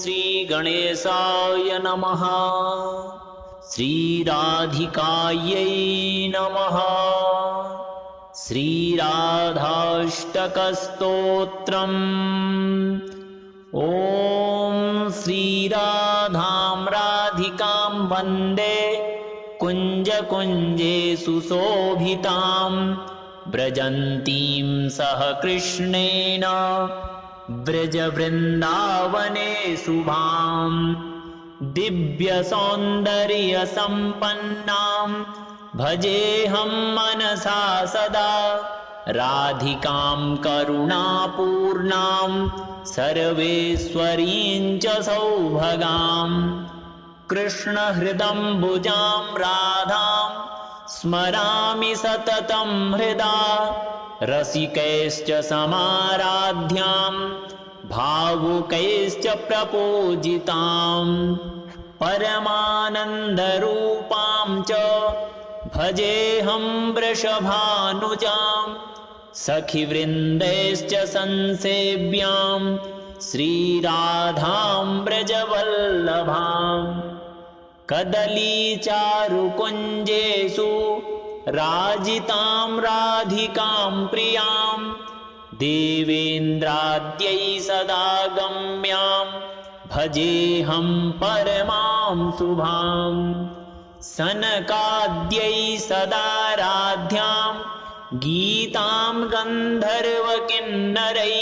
श्रीगणेशाय नमः। श्रीराधिकायै नमः। श्रीराधाष्टकस्तोत्रम्। ॐ श्रीराधां राधिकां वन्दे कुञ्जकुञ्जे सुशोभितां व्रजन्तीं सह कृष्णेन व्रजवृन्दावने शुभां दिव्यसौन्दर्यसम्पन्नां भजेऽहं मनसा सदा राधिकां करुणापूर्णां सर्वेश्वरीं च सौभगां कृष्णहृदम्बुजां राधां स्मरामि सततं हृदा रसिकैश्च समाराध्यां भावुकैश्च प्रपूजितां परमानन्दरूपां च भजेऽहं वृषभानुजां सखिवृन्दैश्च संसेव्यां श्रीराधां व्रजवल्लभां कदलीचारुकुञ्जेषु राजितां राधिकां प्रियां देवेन्द्राद्यै सदा गम्यां भजेऽहं परमां शुभां सनकाद्यै सदाराध्यां गीतां गन्धर्वकिन्नरै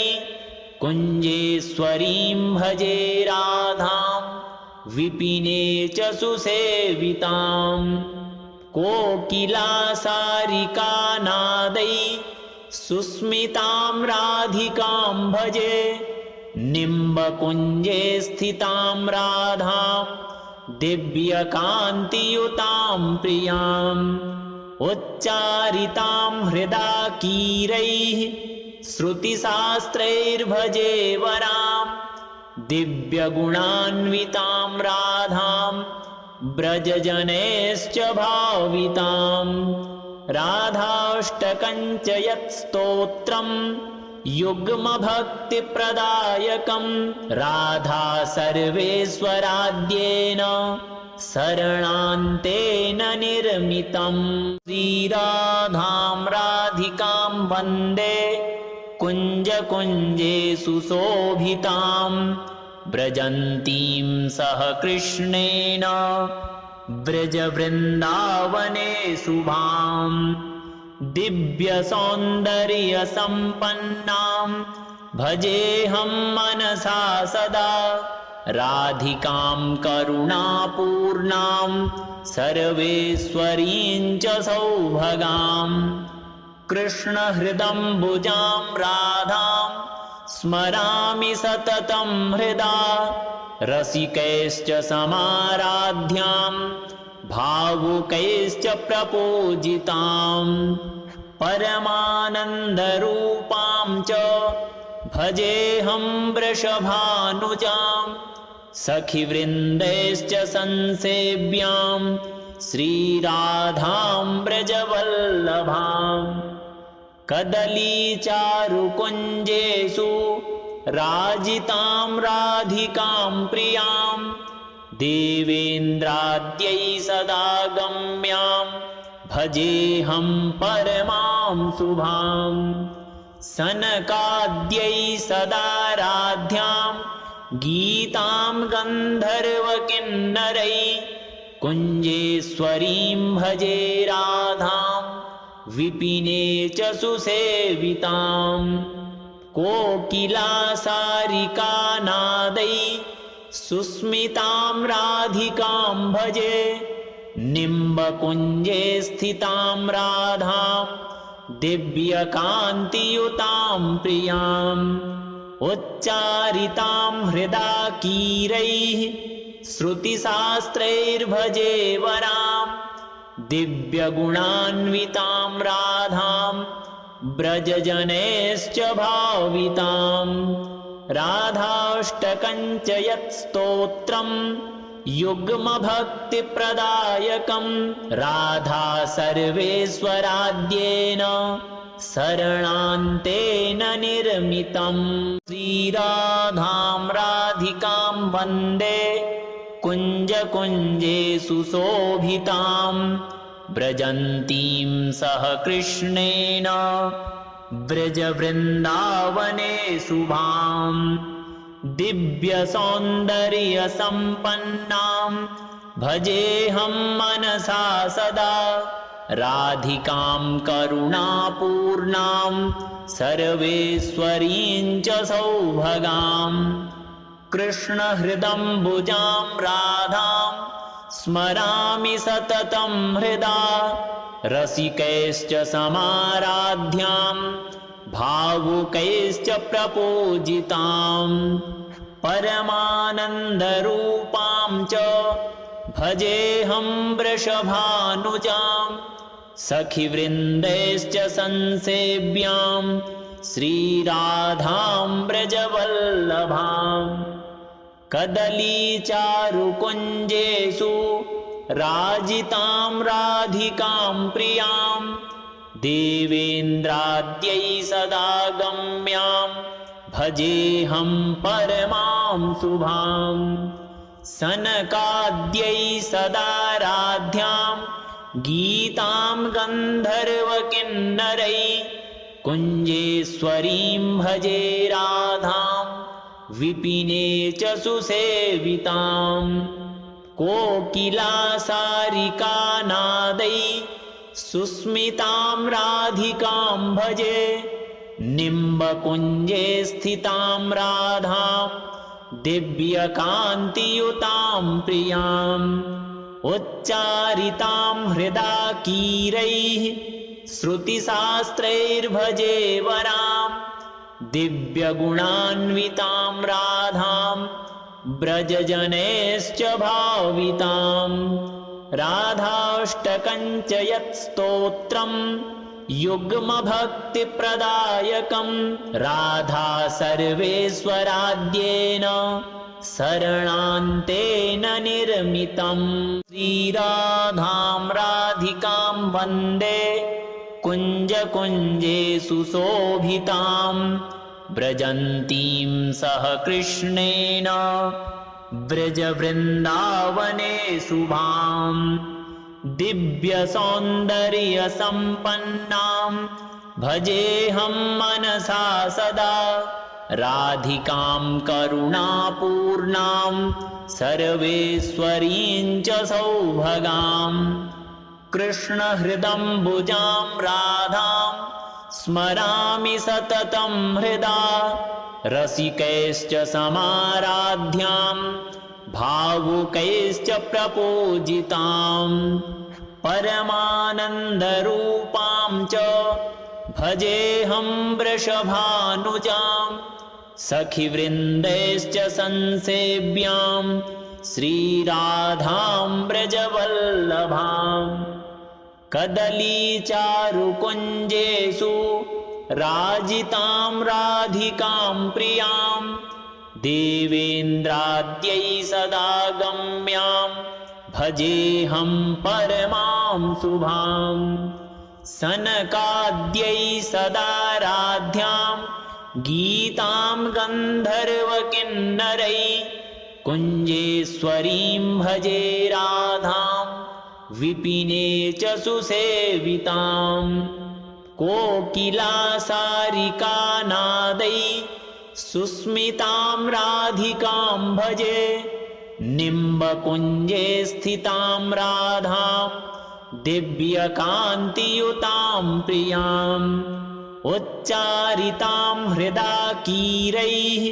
कुञ्जेश्वरीं भजे राधां विपिने च सुसेवितां कोकिलासारिकानादै सुस्मितां राधिकां भजे निम्बकुञ्जे स्थितां राधां दिव्यकान्तियुतां प्रियाम् उच्चारितां हृदा कीरैः श्रुतिशास्त्रैर्भजे वरां दिव्यगुणान्वितां राधां व्रजजनैश्च भावितां राधाष्टकं च यत्स्तोत्रं युग्मभक्तिप्रदायकं राधा सर्वेश्वराद्येन शरणान्तेन निर्मितं श्रीराधां राधिकां वन्दे कुञ्जकुञ्जे सुशोभितां व्रजन्तीं सह कृष्णेन व्रजवृन्दावने शुभां दिव्यसौन्दर्यसम्पन्नां भजेऽहं मनसा सदा राधिकां करुणापूर्णां सर्वेश्वरीं च सौभगां कृष्णहृदम्बुजां राधां स्मरामि सततं हृदा रसिकैश्च समाराध्यां भावुकैश्च प्रपूजितां परमानन्दरूपां च भजेऽहं वृषभानुजां सखिवृन्दैश्च संसेव्यां श्रीराधां व्रजवल्लभां कदलीचारुकुञ्जेषु राजितां राधिकां प्रियां देवेन्द्राद्यै सदा गम्यां भजेऽहं परमां शुभां सनकाद्यै सदाराध्यां गीतां गन्धर्वकिन्नरै कुञ्जेश्वरीं भजे राधां विपिने च सुसेवितां कोकिलासारिकानादै सुस्मितां राधिकां भजे निम्बकुञ्जे स्थितां राधां दिव्यकान्तियुतां प्रियाम् उच्चारितां हृदा कीरैः श्रुतिशास्त्रैर्भजे वरां दिव्यगुणान्वितां राधां व्रजजनैश्च भावितां राधाष्टकं च यत्स्तोत्रं युग्मभक्तिप्रदायकं राधा सर्वेश्वराद्येन शरणान्तेन निर्मितं श्रीराधां राधिकां राधिकां वन्दे कुञ्जकुञ्जे सुशोभितां व्रजन्तीं सह कृष्णेन व्रजवृन्दावने शुभां दिव्यसौन्दर्यसम्पन्नां भजेऽहं मनसा सदा राधिकां करुणापूर्णां सर्वेश्वरीं च सौभगां कृष्णहृदम्बुजां राधां स्मरामि सततं हृदा रसिकैश्च समाराध्यां भावुकैश्च प्रपूजितां परमानन्दरूपां च भजेऽहं वृषभानुजां सखिवृन्दैश्च संसेव्यां श्रीराधां व्रजवल्लभां कदलीचारुकुञ्जेषु राजितां राधिकां प्रियां देवेन्द्राद्यै सदा गम्यां भजेऽहं परमां शुभां सनकाद्यै सदा राध्यां गीतां गन्धर्वकिन्नरै कुञ्जेश्वरीं भजे राधां विपिने च सुसेवितां कोकिलासारिकानादै सुस्मितां राधिकां भजे निम्बकुञ्जे स्थितां राधां दिव्यकान्तियुतां प्रियाम् उच्चारितां हृदा कीरैः श्रुतिशास्त्रैर्भजे वरां दिव्यगुणान्वितां राधां व्रजजनैश्च भावितां राधाष्टकं च यत्स्तोत्रं युग्मभक्तिप्रदायकं राधा सर्वेश्वराद्येन शरणान्तेन निर्मितं श्रीराधां राधिकां वन्दे कुञ्जकुञ्जे सुशोभितां व्रजन्तीं सह कृष्णेन व्रजवृन्दावने शुभां दिव्यसौन्दर्यसम्पन्नां भजेऽहं मनसा सदा राधिकां करुणापूर्णां सर्वेश्वरीं च सौभगां कृष्णहृदम्बुजां राधां स्मरामि सततं हृदा रसिकैश्च समाराध्यां भावुकैश्च प्रपूजितां परमानन्दरूपां च भजेऽहं वृषभानुजां सखिवृन्दैश्च संसेव्यां श्रीराधां व्रजवल्लभां कदलीचारुकुञ्जेषु राजितां राधिकां प्रियां देवेन्द्राद्यै सदा गम्यां भजेऽहं परमां शुभां सनकाद्यै सदा राध्यां गीतां गन्धर्वकिन्नरै कुञ्जेश्वरीं भजे राधां विपिने च सुसेवितां कोकिलासारिकानादै सुस्मितां राधिकां भजे निम्बकुञ्जे स्थितां राधां दिव्यकान्तियुतां प्रियाम् उच्चारितां हृदा कीरैः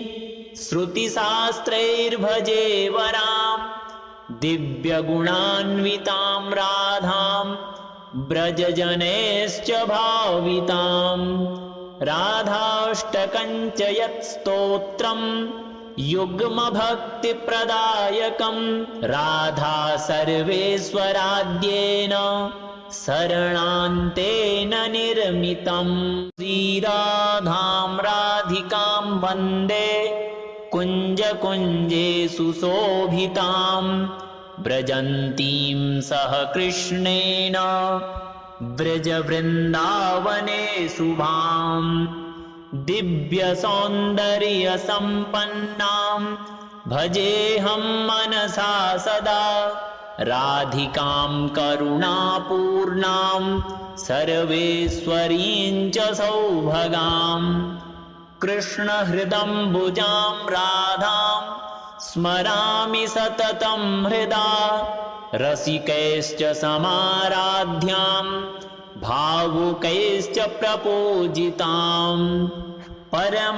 श्रुतिशास्त्रैर्भजे वरां दिव्यगुणान्वितां राधां व्रजजनैश्च भावितां राधाष्टकं च यत्स्तोत्रं युग्मभक्तिप्रदायकं राधा सर्वेश्वराद्येन शरणान्तेन निर्मितं श्रीराधां राधिकां वन्दे कुञ्जकुञ्जे सुशोभितां व्रजन्तीं सह कृष्णेन व्रजवृन्दावने शुभां दिव्यसौन्दर्यसम्पन्नां भजेऽहं मनसा सदा राधिकां करुणापूर्णां सर्वेश्वरीं च सौभगाम् कृष्णहृदम्बुजां राधां स्मरामि सततं हृदा रसिकैश्च समाराध्यां भावुकैश्च प्रपूजिताम् परमानन्दरूपां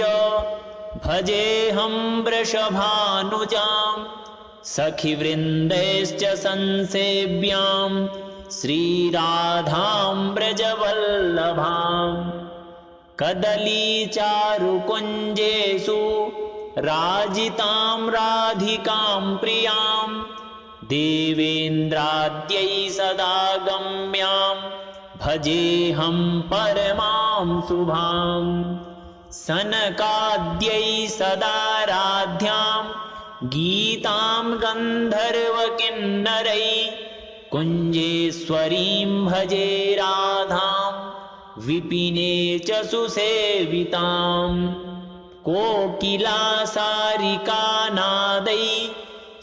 च भजेऽहं वृषभानुजां सखिवृन्दैश्च संसेव्यां श्रीराधां व्रजवल्लभाम् कदलीचारुकुञ्जेषु राजितां राधिकां प्रियां देवेन्द्राद्यै सदा गम्यां भजेऽहं परमां शुभां सनकाद्यै सदा राध्यां गीतां गन्धर्वकिन्नरै कुञ्जेश्वरीं भजे राधां विपिने च सुसेवितां कोकिलासारिकानादै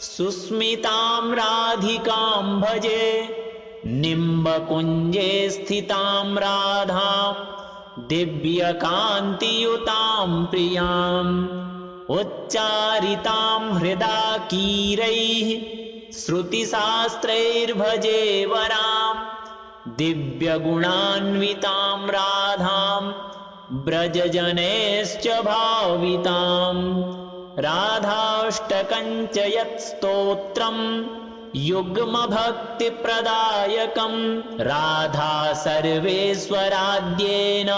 सुस्मितां राधिकां भजे निम्बकुञ्जे स्थितां राधां दिव्यकान्तियुतां प्रियाम् उच्चारितां हृदा कीरैः श्रुतिशास्त्रैर्भजे वरां दिव्यगुणान्वितां राधां व्रजजनैश्च भावितां राधाष्टकञ्च यत्स्तोत्रं युग्मभक्तिप्रदायकं राधा सर्वेश्वराद्येन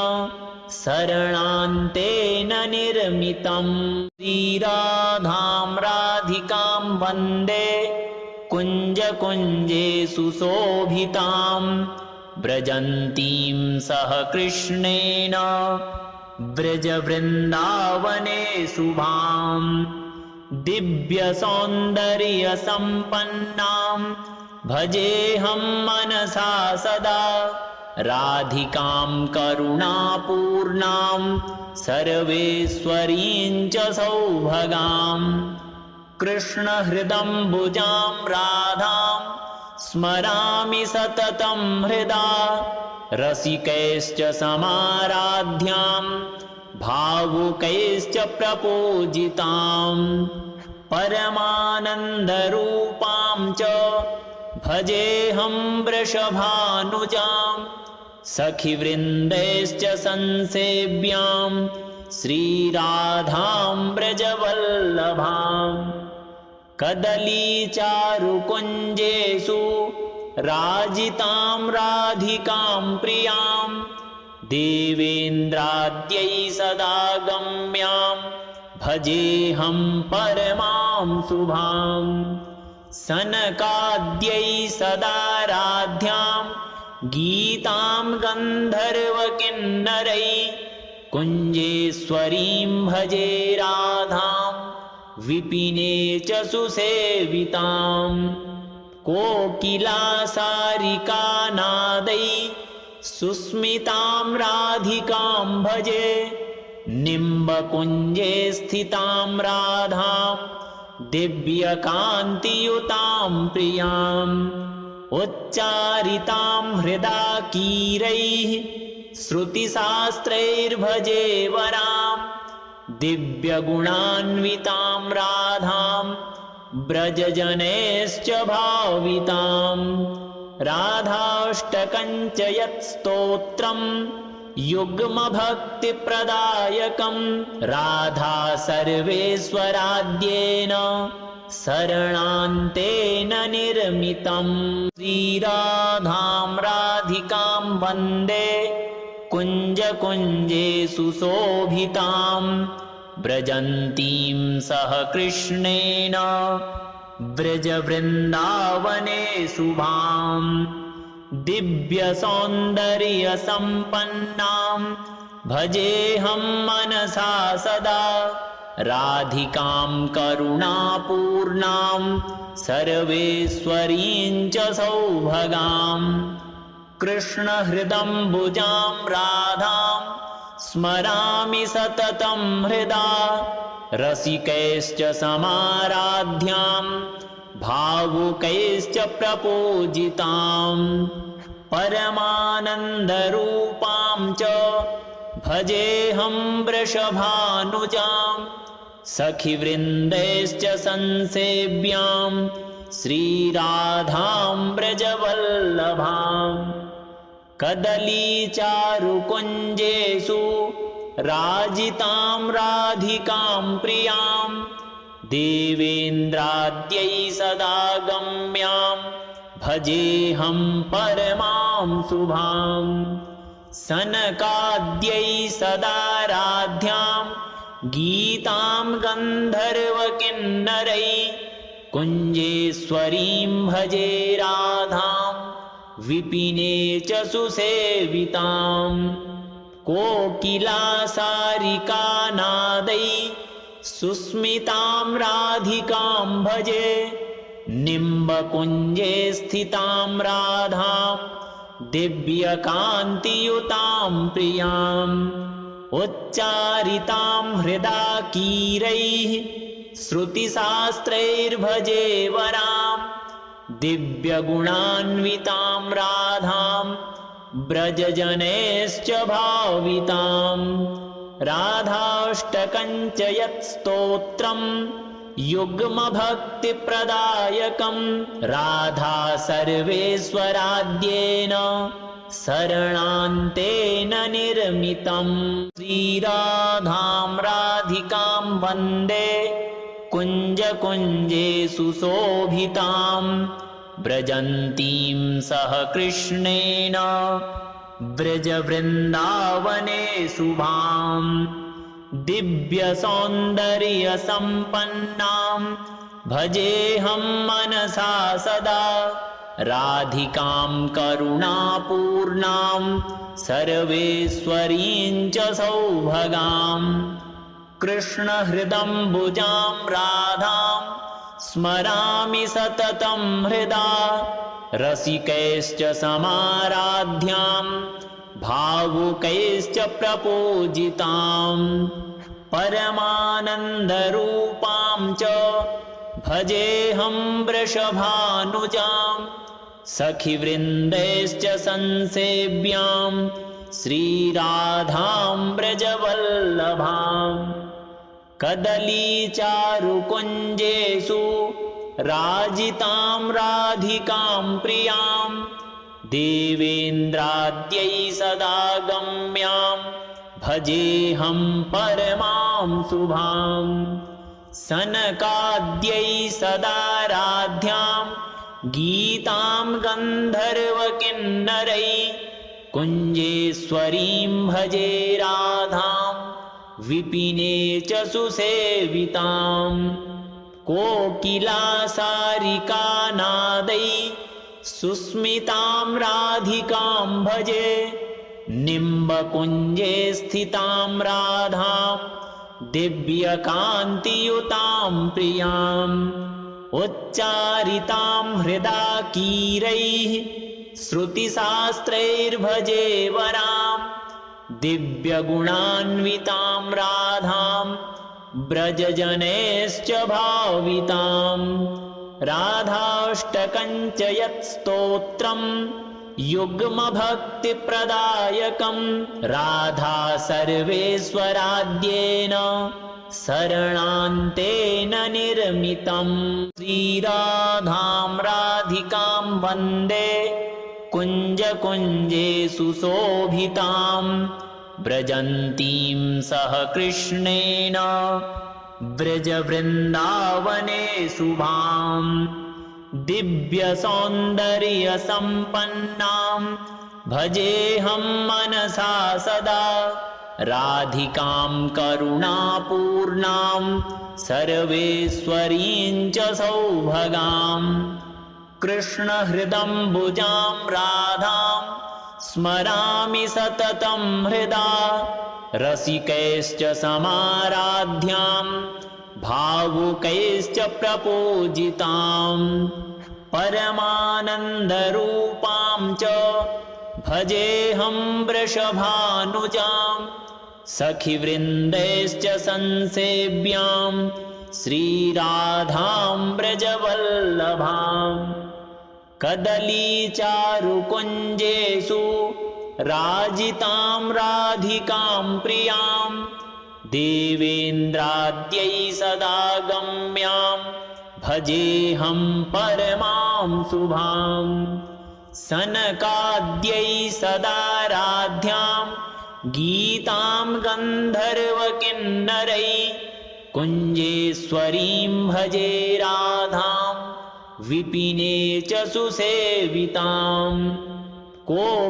शरणान्तेन निर्मितं श्रीराधां राधिकां वन्दे कुञ्जकुञ्जे सुशोभितां व्रजन्तीं सह कृष्णेन व्रजवृन्दावने शुभां दिव्यसौन्दर्यसम्पन्नां भजेऽहं मनसा सदा राधिकां करुणापूर्णां सर्वेश्वरीं च सौभगाम् कृष्णहृदम्बुजां राधां स्मरामि सततं हृदा रसिकैश्च समाराध्यां भावुकैश्च प्रपूजितां परमानन्दरूपां च भजेऽहं वृषभानुजां सखिवृन्दैश्च संसेव्यां श्रीराधां व्रजवल्लभाम् कदलीचारुकुञ्जेषु राजितां राधिकां प्रियां देवेन्द्राद्यै सदा गम्यां भजेऽहं परमां शुभां सनकाद्यै सदा राध्यां गीतां गन्धर्वकिन्नरै कुञ्जेश्वरीं भजे राधां विपिने च सुसेवितां कोकिलासारिकानादै सुस्मितां राधिकां भजे निम्बकुञ्जे स्थितां राधां दिव्यकान्तियुतां प्रियाम् उच्चारितां हृदा कीरैः श्रुतिशास्त्रैर्भजे वरां दिव्यगुणान्वितां राधां व्रजजनैश्च भावितां राधाष्टकञ्च यत्स्तोत्रं युग्मभक्तिप्रदायकं राधा सर्वेश्वराद्येन शरणान्तेन निर्मितं श्रीराधां राधिकां वन्दे कुञ्जकुञ्जे सुशोभितां व्रजन्तीं सह कृष्णेन व्रजवृन्दावने शुभां दिव्यसौन्दर्यसम्पन्नां भजेऽहं मनसा सदा राधिकां करुणापूर्णां सर्वेश्वरीं च सौभगाम् कृष्णहृदम्बुजां राधां स्मरामि सततं हृदा रसिकैश्च समाराध्यां भावुकैश्च प्रपूजिताम् परमानन्दरूपां च भजेऽहं वृषभानुजां सखिवृन्दैश्च संसेव्यां श्रीराधां व्रजवल्लभाम् कदलीचारुकुञ्जेषु राजितां राधिकां प्रियां देवेन्द्राद्यै सदा गम्यां भजेऽहं परमां शुभां सनकाद्यै सदा राध्यां गीतां गन्धर्वकिन्नरै कुञ्जेश्वरीं भजे राधां विपिने च सुसेवितां कोकिलासारिकानादै सुस्मितां राधिकां भजे निम्बकुञ्जे स्थितां राधां दिव्यकान्तियुतां प्रियाम् उच्चारितां हृदा कीरैः श्रुतिशास्त्रैर्भजे वरां दिव्यगुणान्वितां राधां व्रजजनैश्च भावितां राधाष्टकञ्च यत्स्तोत्रं युग्मभक्तिप्रदायकं राधा सर्वेश्वराद्येन शरणान्तेन निर्मितं श्रीराधां राधिकां वन्दे कुञ्जकुञ्जेषु शोभितां व्रजन्तीं सह कृष्णेन व्रजवृन्दावने शुभां दिव्यसौन्दर्यसम्पन्नां भजेऽहं मनसा सदा राधिकां करुणापूर्णां सर्वेश्वरीं च सौभगां कृष्णहृदम्बुजां राधां स्मरामि सततं हृदा रसिकैश्च समाराध्यां भावुकैश्च प्रपूजितां परमानन्दरूपां च भजेऽहं वृषभानुजां सखिवृन्दैश्च संसेव्यां श्रीराधां व्रजवल्लभाम् कदलीचारुकुञ्जेषु राजितां राधिकां प्रियां देवेन्द्राद्यै सदा गम्यां भजेऽहं परमां शुभां सनकाद्यै सदा राध्यां गीतां गन्धर्वकिन्नरै कुञ्जेश्वरीं भजे राधां विपिने च सुसेवितां कोकिलासारिकानादै सुस्मितां राधिकां भजे निम्बकुञ्जे स्थितां राधां दिव्यकान्तियुतां प्रियाम् उच्चारितां हृदा कीरैः श्रुतिशास्त्रैर्भजे वरां दिव्यगुणान्वितां राधां व्रजजनैश्च भावितां राधाष्टकञ्च यत्स्तोत्रं युग्मभक्तिप्रदायकं राधा सर्वेश्वराद्येन शरणान्तेन निर्मितं श्रीराधां राधिकां वन्दे कुञ्जकुञ्जेषु शोभितां व्रजन्तीं सह कृष्णेन व्रजवृन्दावने शुभां दिव्यसौन्दर्यसम्पन्नां भजेऽहं मनसा सदा राधिकां करुणापूर्णां सर्वेश्वरीं च सौभगां कृष्णहृदम्बुजां राधां स्मरामि सततं हृदा रसिकैश्च समाराध्यां भावुकैश्च प्रपूजितां परमानन्दरूपां च भजेऽहं वृषभानुजां सखिवृन्दैश्च संसेव्यां श्रीराधां व्रजवल्लभां कदलीचारुकुञ्जेषु राजितां राधिकां प्रियां देवेन्द्राद्यै सदा गम्यां भजेऽहं परमां शुभां सनकाद्यै सदाराध्यां गीतां गन्धर्वकिन्नरै कुञ्जेश्वरीं भजे राधां विपिने च सुसेवितां कोकिलासारिकानादै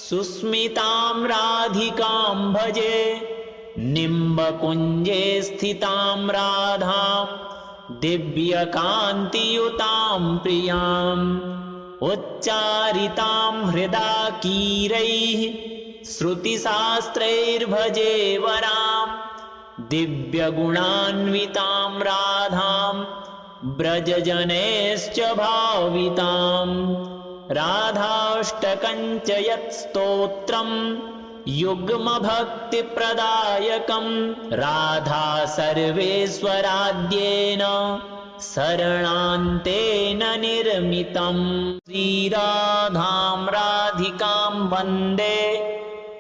सुस्मितां राधिकां भजे निम्बकुञ्जे स्थितां राधां दिव्यकान्तियुतां प्रियाम् उच्चारितां हृदा कीरैः श्रुतिशास्त्रैर्भजे वरां दिव्यगुणान्वितां राधां व्रजजनैश्च भावितां राधाष्टकञ्च यत्स्तोत्रं युग्मभक्तिप्रदायकं राधा सर्वेश्वराद्येन शरणान्तेन निर्मितं श्रीराधां राधिकां वन्दे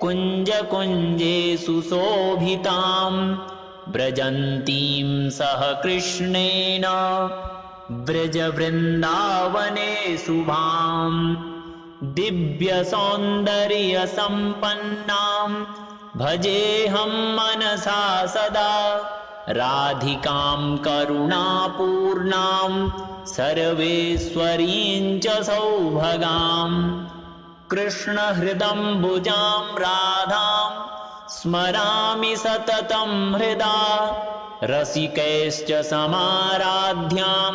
कुञ्जकुञ्जेषु शोभितां व्रजन्तीं सह कृष्णेन व्रजवृन्दावने शुभां दिव्यसौन्दर्यसम्पन्नां भजेऽहं मनसा सदा राधिकां करुणापूर्णां सर्वेश्वरीं च सौभगां कृष्णहृदम्बुजां राधां स्मरामि सततं हृदा रसिकैश्च समाराध्यां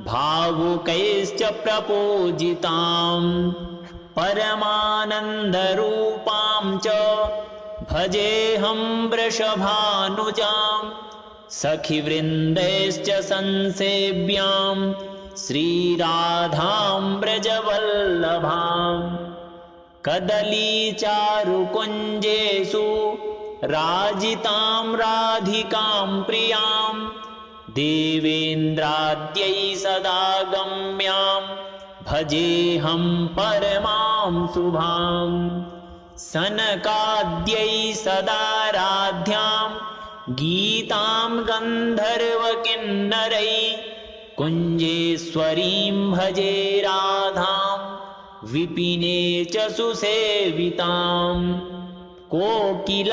भावुकैश्च प्रपूजितां परमानन्दरूपां च भजेऽहं वृषभानुजां सखिवृन्दैश्च संसेव्यां श्रीराधां व्रजवल्लभां कदलीचारुकुञ्जेषु राजितां राधिकां प्रियां देवेन्द्राद्यै सदा गम्यां भजेऽहं परमां शुभां सनकाद्यै सदाराध्यां गीतां गन्धर्वकिन्नरै कुञ्जेश्वरीं भजे राधां विपिने च सुसेवितां कोकिलासारिकानादै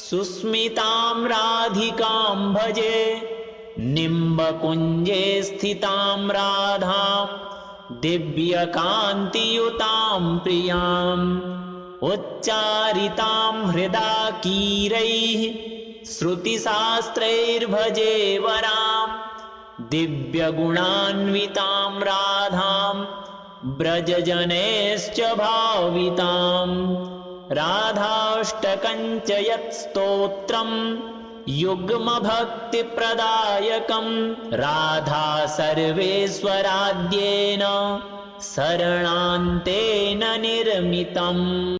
सुस्मितां राधिकां भजे निम्बकुञ्जे स्थितां राधां दिव्यकान्तियुतां प्रियाम् उच्चारितां हृदा कीरैः श्रुतिशास्त्रैर्भजे वरां दिव्यगुणान्वितां राधां व्रजजनैश्च भावितां राधाष्टकञ्च यत्स्तोत्रं युग्मभक्तिप्रदायकं राधा सर्वेश्वराद्येन शरणान्तेन निर्मितम्।